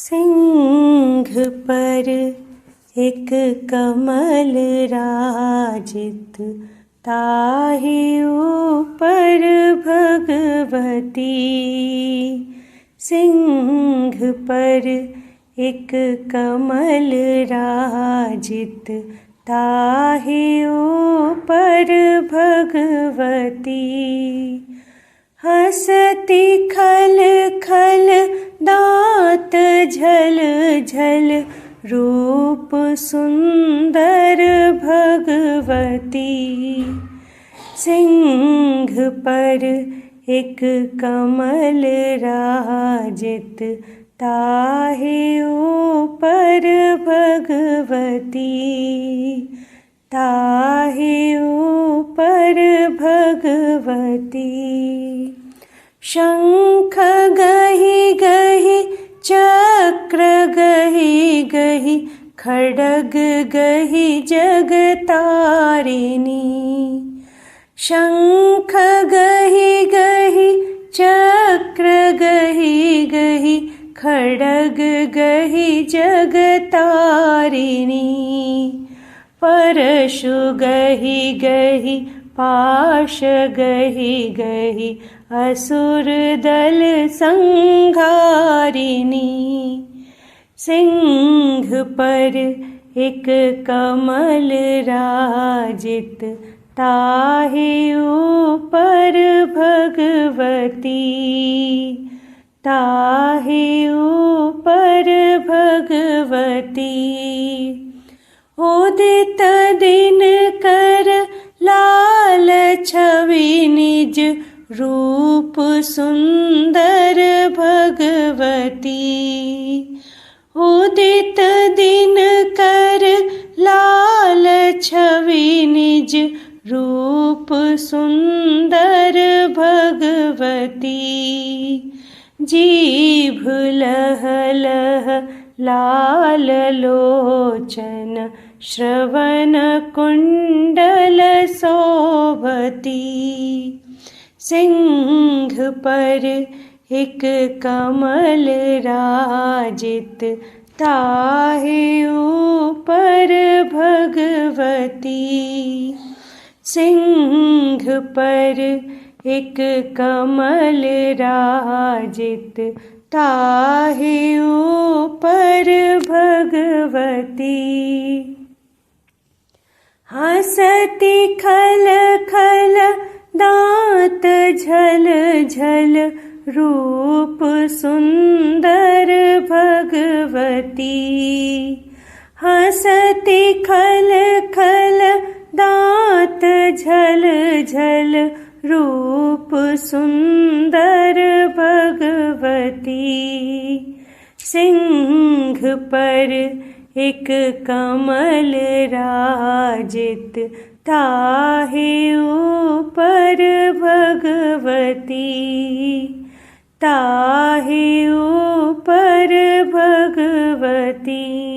सिंह पर एक कमल राजित, ताहि ऊपर भगवती। सिंह पर एक कमल राजित, ताहि ऊपर भगवती। हंसती खल खल दाँत झल झल, रूप सुंदर भगवती। सिंह पर एक कमल राजित, ताहि ऊपर भगवती। ताहि ऊपर भगवती। शंख गहि गहि चक्र गहि गहि, खड्ग गहि जगतारिणी। शंख गहि गहि चक्र गहि गहि, खड्ग गहि जगतारिणी। परशु गहि गहि पाश गहि गहि, असुर दल संघारिणी। सिंह पर एक कमल राजित, ताहि ऊपर भगवती। ताहि ऊपर भगवती। उदित दिनकर लाल छवि, निज रूप सुंदर भगवती। उदित दिनकर लाल छवि, निज रूप सुंदर भगवती। जीभ लह लह लाल लोचन, श्रवण कुंडल शोभती। सिंह पर एक कमल राजित, ताहि ऊपर भगवती। सिंह पर एक कमल राजित, ताहि ऊपर भगवती। हंसती खल खल दाँत झल झल, रूप सुंदर भगवती। हंसती खल खल दाँत झल झल, रूप सुंदर भगवती। सिंह पर एक कमल राजित, ताहि ऊपर भगवती। ताहि ऊपर भगवती।